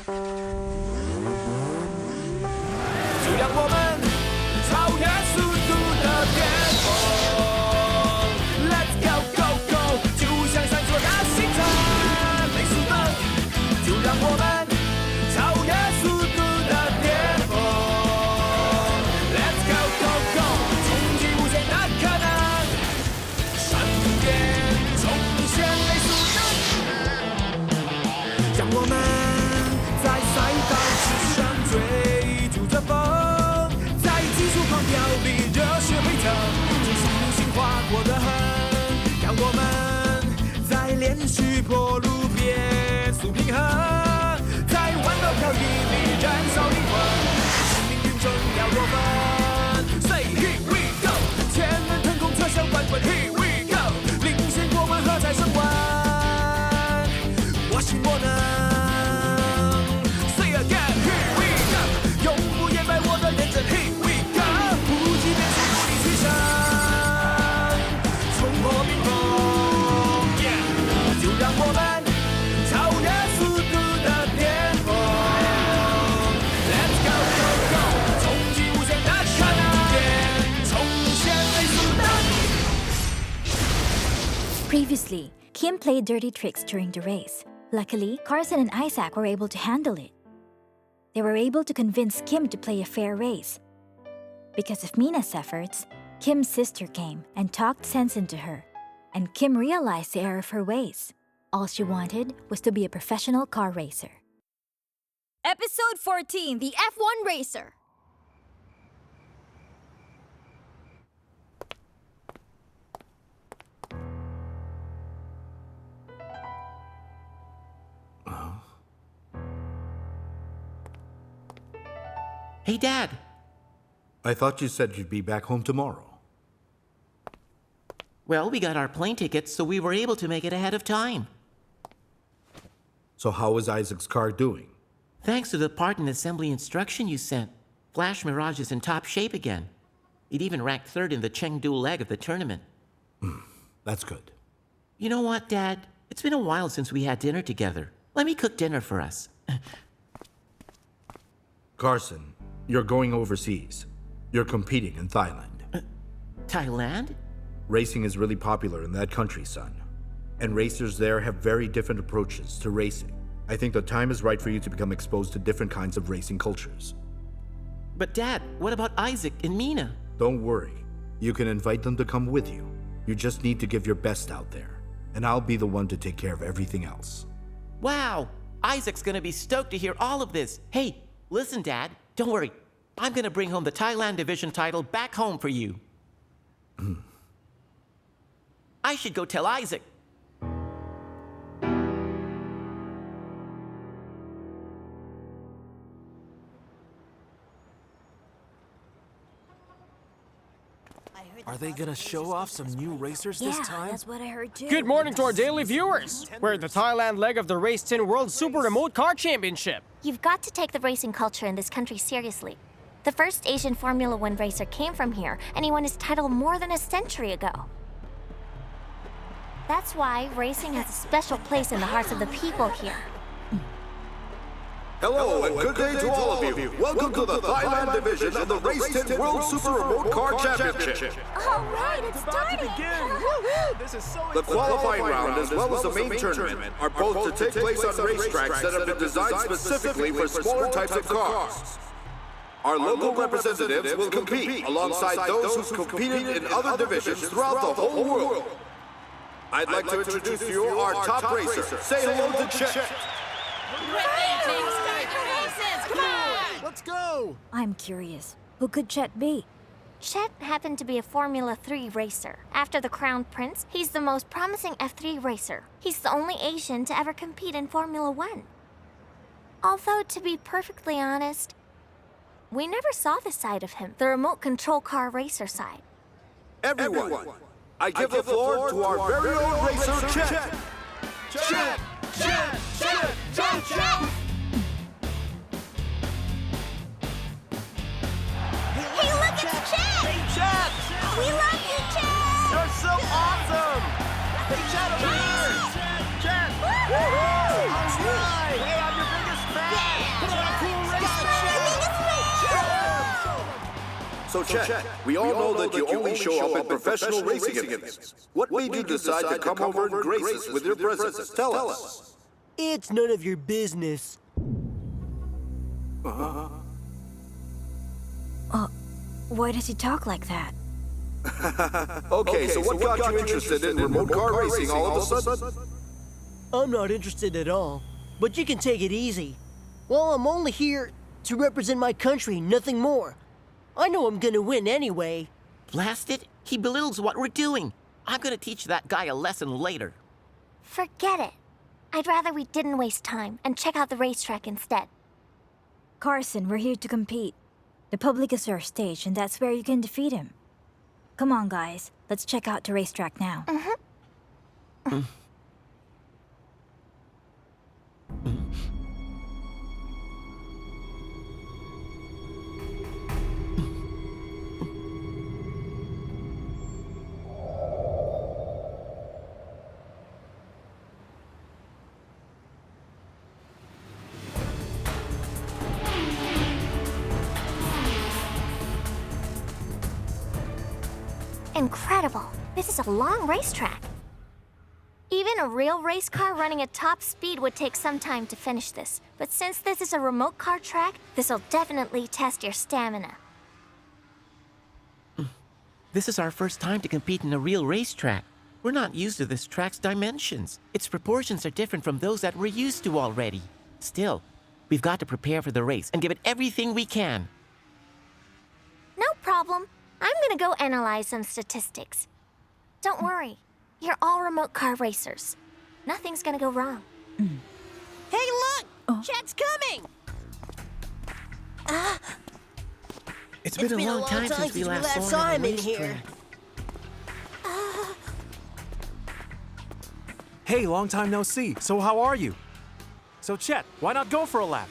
就让我们超越速度的巅峰 ，Let's go go go， 就像闪烁的星辰，没速度，就让我们超越速度的巅峰 ，Let's go go go， 冲击无限的可能，闪电重现没速度，让我们在赛道之上追逐着风。狂飙里热血沸腾，这是流星划过的痕，让我们在连续坡路变速平衡，在弯道漂移里燃烧灵魂，是命运重要过分。Say here we go， 前人腾空，侧向翻滚 Here we go， 领先过问喝彩声闻，我信我能。Say again Here we go， 永不言败我的认真 Here we go。冲破冰封，就让我们超越速度的巅峰。Let's go go go， 冲击无限的可能，重现没速度。 Previously, Kim played dirty tricks during the race. Luckily, Carson and Isaac were able to handle it. They were able to convince Kim to play a fair race. Because of Mina's efforts, Kim's sister came and talked sense into her, and Kim realized the error of her ways. All she wanted was to be a professional car racer. Episode 14, the F1 Racer. Hey, Dad. I thought you said you'd be back home tomorrow. Well, we got our plane tickets, so we were able to make it ahead of time. So how is Isaac's car doing? Thanks to the part and assembly instruction you sent, Flash Mirage is in top shape again. It even ranked third in the Chengdu leg of the tournament. That's good. You know what, Dad? It's been a while since we had dinner together. Let me cook dinner for us. Carson, you're going overseas. You're competing in Thailand. Thailand? Racing is really popular in that country, son. And racers there have very different approaches to racing. I think the time is right for you to become exposed to different kinds of racing cultures. But Dad, what about Isaac and Mina? Don't worry. You can invite them to come with you. You just need to give your best out there. And I'll be the one to take care of everything else. Wow! Isaac's gonna be stoked to hear all of this. Hey, listen, Dad. Don't worry. I'm gonna bring home the Thailand division title back home for you. I should go tell Isaac. Are they gonna show off some new racers this time? That's what I heard too. Good morning to our daily viewers. We're at the Thailand leg of the Race 10 World Super Remote Car Championship. You've got to take the racing culture in this country seriously. The first Asian Formula One racer came from here, and he won his title more than a century ago. That's why racing has a special place in the hearts of the people here. Hello and good day to all of you. Welcome to the Thailand division of the Race 10 World Super Remote Car Championship. All right, it's starting! This is so The qualifying round as well as the main tournament are both to take place on racetracks that have been designed specifically for smaller types of cars. Our local representatives will compete alongside those who've competed in other divisions throughout the whole world. I'd like to introduce to you our top racer. Say hello to Chet. Let's go! I'm curious. Who could Chet be? Chet happened to be a Formula 3 racer. After the Crown Prince, he's the most promising F3 racer. He's the only Asian to ever compete in Formula 1. Although, to be perfectly honest, we never saw this side of him, the remote control car racer side. Everyone, I give the floor to our very own racer, Chet. Chet! Hey, look, it's Chet! Hey, Chet! We love you, Chet! You're so awesome! Hey, Chet, over here! Chet! Woohoo! All right! Hey, I'm your biggest fan! So, Chet, we all know that you only show up at professional racing events. What made you decide to come over and grace us with your presence? Tell us. It's none of your business. Why does he talk like that? Okay, so what got you interested in remote car racing all of a sudden? I'm not interested at all, but you can take it easy. Well, I'm only here to represent my country, nothing more. I know I'm gonna win anyway. Blast it! He belittles what we're doing. I'm gonna teach that guy a lesson later. Forget it. I'd rather we didn't waste time and check out the racetrack instead. Carson, we're here to compete. The public is our stage, and that's where you can defeat him. Come on, guys. Let's check out the racetrack now. Incredible. This is a long racetrack. Even a real race car running at top speed would take some time to finish this. But since this is a remote car track, this'll definitely test your stamina. This is our first time to compete in a real racetrack. We're not used to this track's dimensions. Its proportions are different from those that we're used to already. Still, we've got to prepare for the race and give it everything we can. No problem. I'm gonna go analyze some statistics. Don't worry. You're all remote car racers. Nothing's gonna go wrong. Hey, look! Chet's coming! It's been a long time since we last saw him in here. Hey, long time no see. So how are you? So Chet, why not go for a lap?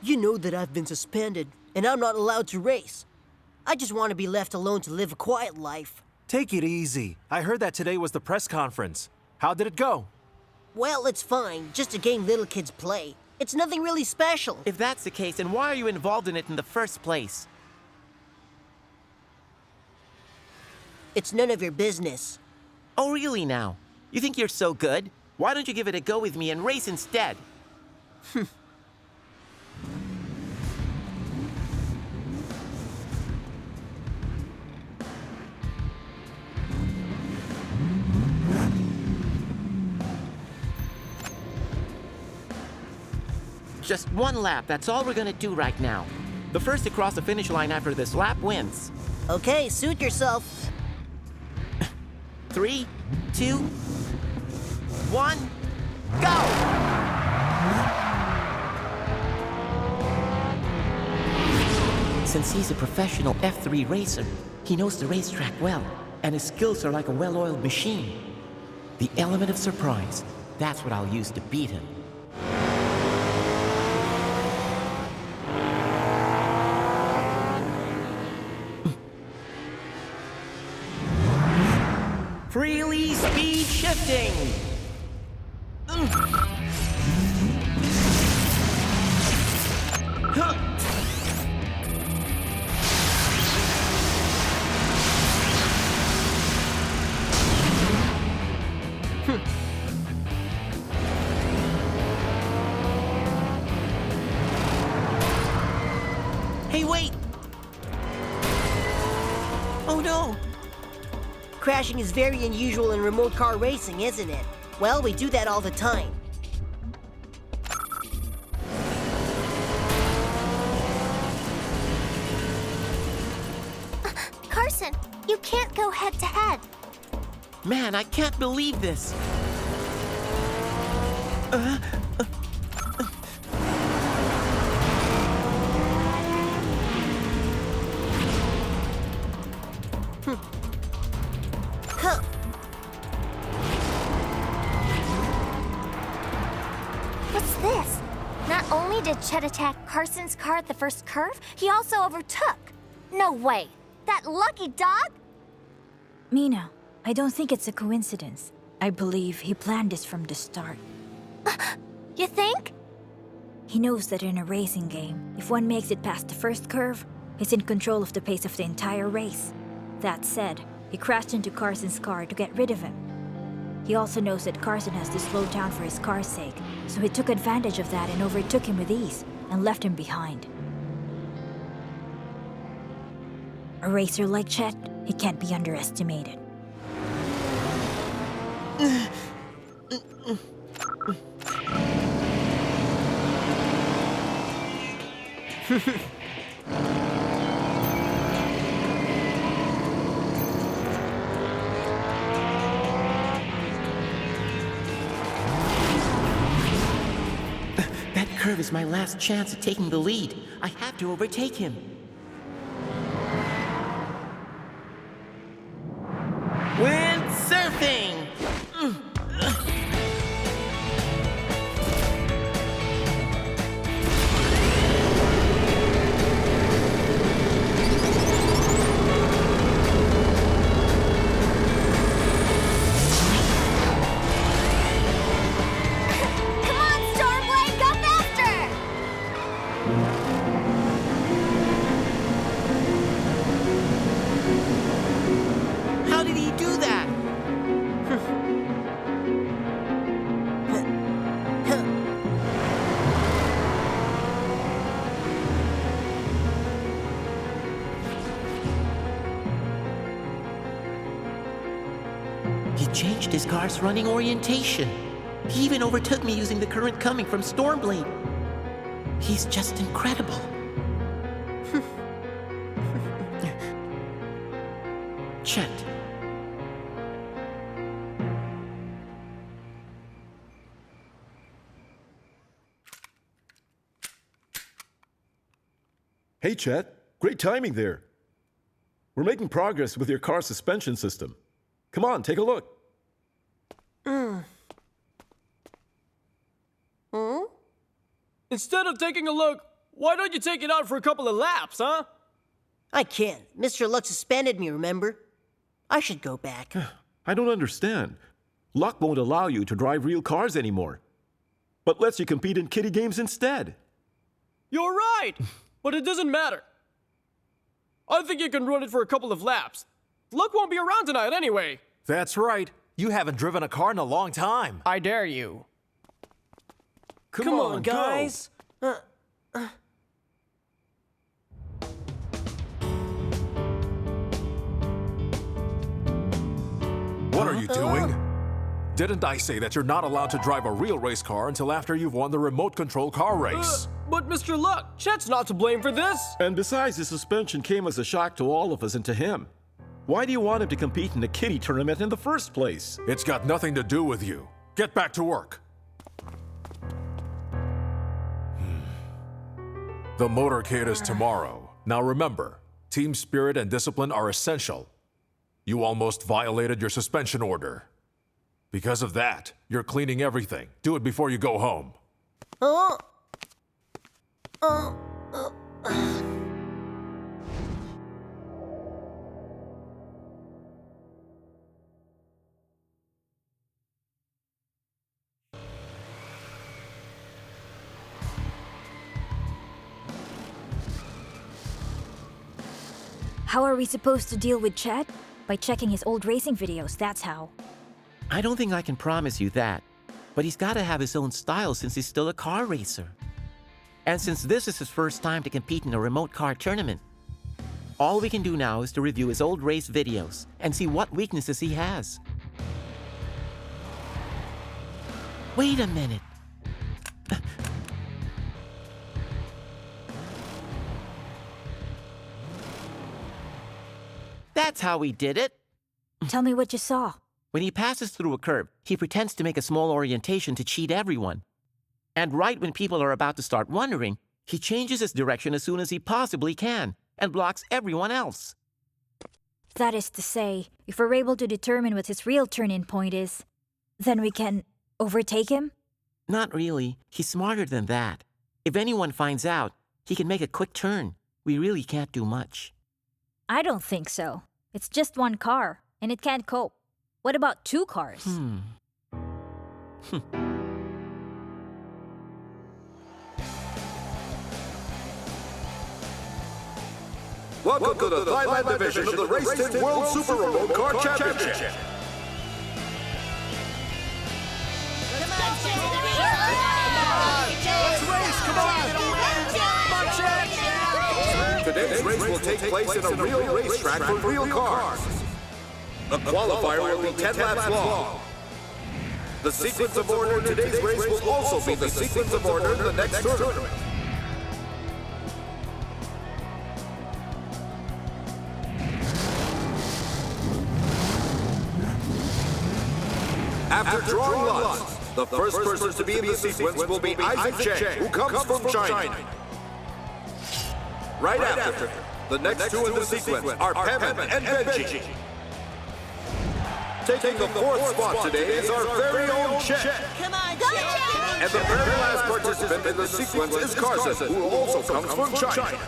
You know that I've been suspended, and I'm not allowed to race. I just want to be left alone to live a quiet life. Take it easy. I heard that today was the press conference. How did it go? Well, it's fine. Just a game little kids play. It's nothing really special. If that's the case, then why are you involved in it in the first place? It's none of your business. Oh, really now? You think you're so good? Why don't you give it a go with me and race instead? Just one lap, that's all we're gonna do right now. The first to cross the finish line after this lap wins. Okay, suit yourself. 3, 2, 1, go! Since he's a professional F3 racer, he knows the racetrack well, and his skills are like a well-oiled machine. The element of surprise, that's what I'll use to beat him. Freely speed shifting! Hey, wait! Oh no! Crashing is very unusual in remote car racing, isn't it? Well, we do that all the time. Carson, you can't go head to head. Man, I can't believe this! What's this? Not only did Chet attack Carson's car at the first curve, he also overtook. No way. That lucky dog? Mina, I don't think it's a coincidence. I believe he planned this from the start. You think? He knows that in a racing game, if one makes it past the first curve, He's in control of the pace of the entire race. That said, he crashed into Carson's car to get rid of him. He also knows that Carson has to slow down for his car's sake, so he took advantage of that and overtook him with ease and left him behind. A racer like Chet, he can't be underestimated. That curve is my last chance at taking the lead. I have to overtake him. Windsurfing! Come on, Stormblade, go faster! How did he do that? He changed his car's running orientation. He even overtook me using the current coming from Stormblade. He's just incredible. Chet. Hey, Chet. Great timing there. We're making progress with your car's suspension system. Come on, take a look. Instead of taking a look, why don't you take it out for a couple of laps, huh? I can't. Mr. Luck suspended me, remember? I should go back. I don't understand. Luck won't allow you to drive real cars anymore, but lets you compete in kiddie games instead. You're right, but it doesn't matter. I think you can run it for a couple of laps. Luck won't be around tonight anyway. That's right. You haven't driven a car in a long time. I dare you. Come on, guys. What are you doing? Didn't I say that you're not allowed to drive a real race car until after you've won the remote control car race? But Mr. Luck, Chet's not to blame for this. And besides, the suspension came as a shock to all of us and to him. Why do you want him to compete in the kiddie tournament in the first place? It's got nothing to do with you. Get back to work. The motorcade is tomorrow. Now remember, team spirit and discipline are essential. You almost violated your suspension order. Because of that, you're cleaning everything. Do it before you go home. How are we supposed to deal with Chet? By checking his old racing videos, that's how. I don't think I can promise you that, but he's got to have his own style since he's still a car racer. And since this is his first time to compete in a remote car tournament, all we can do now is to review his old race videos and see what weaknesses he has. Wait a minute. That's how he did it. Tell me what you saw. When he passes through a curb, he pretends to make a small orientation to cheat everyone. And right when people are about to start wondering, he changes his direction as soon as he possibly can and blocks everyone else. That is to say, if we're able to determine what his real turn-in point is, then we can overtake him? Not really. He's smarter than that. If anyone finds out, he can make a quick turn. We really can't do much. I don't think so. It's just one car, and it can't cope. What about two cars? Welcome to the Thailand division of the Race Team World Super Remote Car Championship. Today's race will take place in a real racetrack for real cars. The qualifier will be 10 laps long. The sequence of order in today's race will also be the sequence of order in the next tournament. After drawing lots, the first person to be in the sequence will be Isaac Cheng, who comes from China. Right after, the next two in the sequence are Pemon and Benji. Taking the fourth spot today is our very own Chen. Come on, Chen! And the very last participant in the sequence is Carson, who also comes from China.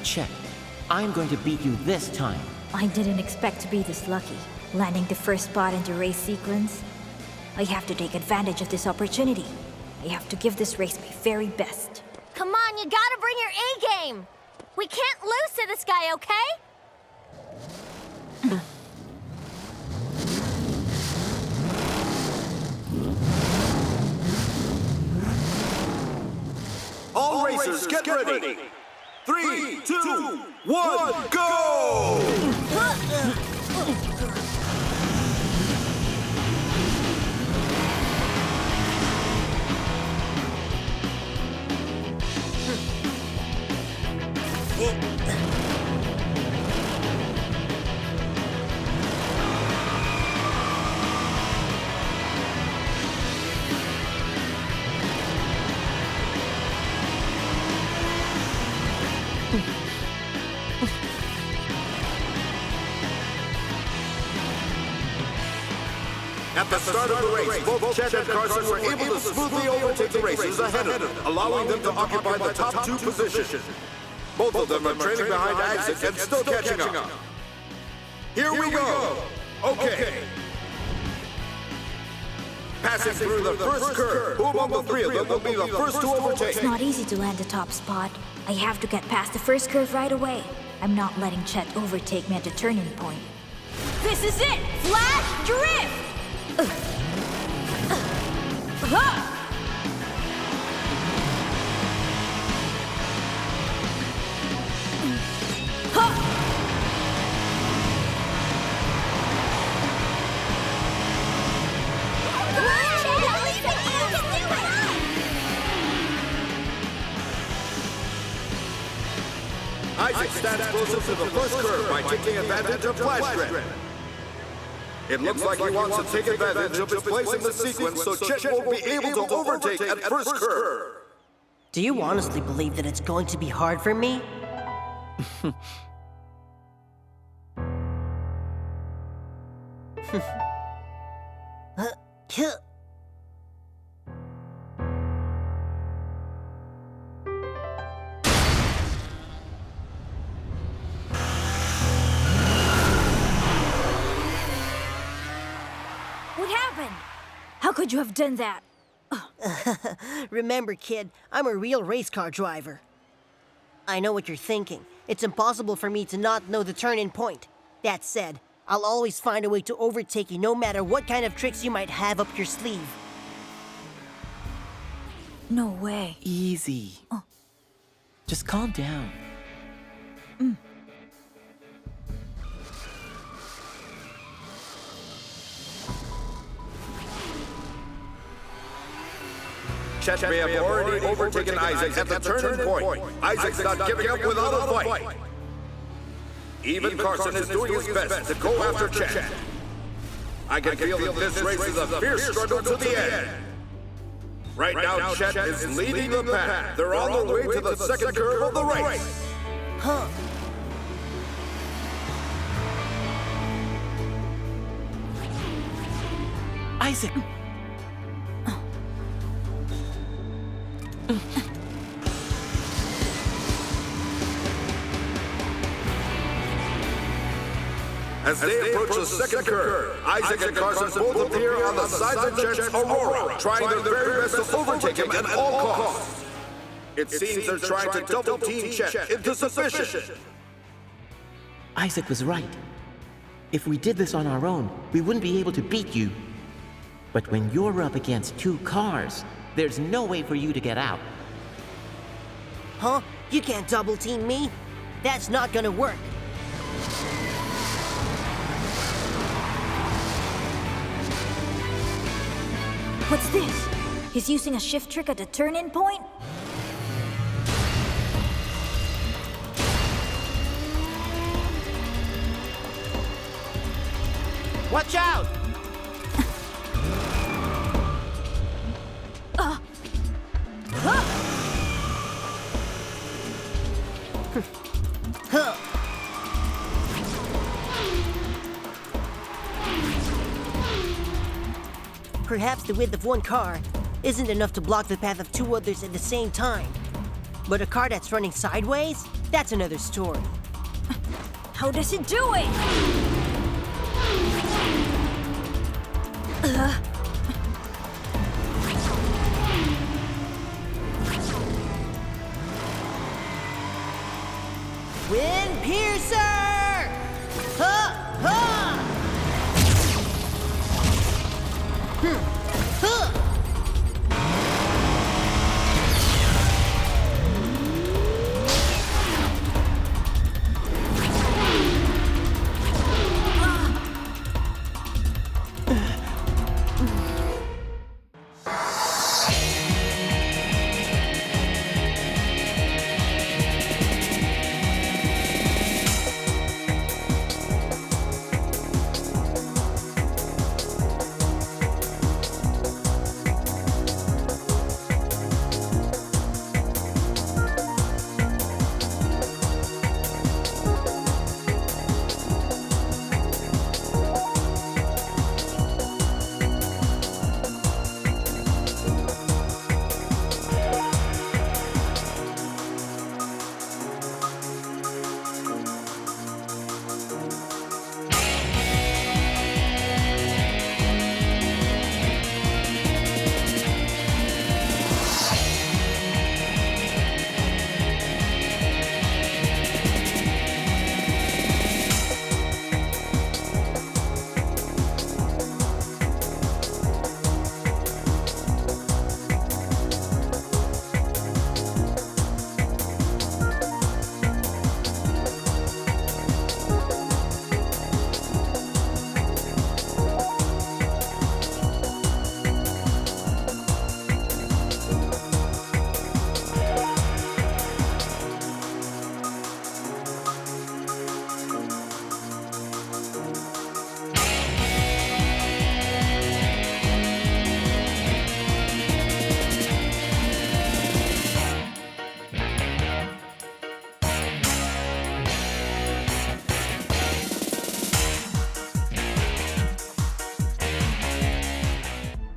Check. I'm going to beat you this time. I didn't expect to be this lucky, landing the first spot in the race sequence. I have to take advantage of this opportunity. I have to give this race my very best. Come on, you gotta bring your A-game! We can't lose to this guy, okay? All racers, get ready! 3, 2, 1, go! At the start of the race, both Chet and Carson were able to smoothly overtake the racers ahead of them, allowing them to occupy the top two positions. Both of them are trailing behind Isaac and still catching up. Here we go! Okay. Passing through the first curve, who among the three of them will be the first to overtake? It's not easy to land the top spot. I have to get past the first curve right away. I'm not letting Chet overtake me at the turning point. This is it! Flash Drift! Isaac stands closer to the first curve by taking advantage of Flash Drift. It looks like he wants to take advantage of his place in the sequence so Chet won't be able to overtake at first curve. Do you honestly believe that it's going to be hard for me? What happened? How could you have done that? Remember, kid, I'm a real race car driver. I know what you're thinking. It's impossible for me to not know the turn-in point. That said, I'll always find a way to overtake you no matter what kind of tricks you might have up your sleeve. No way. Easy. Just calm down. Chet may have already overtaken Isaac at the turning point. Isaac's not giving up without a fight. Even Carson is doing his best to go after Chet. I can feel that this race is a fierce struggle to the end. Right now, Chet is leading the pack. They're on their way to the second curve of the race. Huh. Isaac! As they approach the second curve, Isaac and Carson both appear on the sides of Chet's Aurora, trying their very best to overtake him at all costs. It seems they're trying to double-team Chet into submission. Isaac was right. If we did this on our own, we wouldn't be able to beat you. But when you're up against 2 cars, there's no way for you to get out. Huh? You can't double team me? That's not gonna work. What's this? He's using a shift trick at the turn-in point? Watch out! Perhaps the width of one car isn't enough to block the path of 2 others at the same time. But a car that's running sideways? That's another story. How does it do it? Wind Piercer! Ha! Ha! Huh!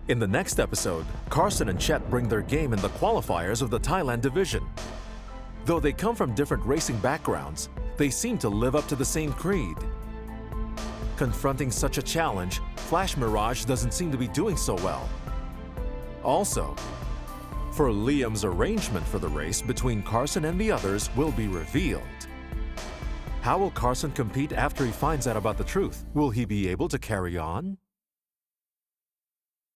In the next episode, Carson and Chet bring their game in the qualifiers of the Thailand division. Though they come from different racing backgrounds, they seem to live up to the same creed. Confronting such a challenge, Flash Mirage doesn't seem to be doing so well. Also, for Liam's arrangement for the race between Carson and the others will be revealed. How will Carson compete after he finds out about the truth? Will he be able to carry on?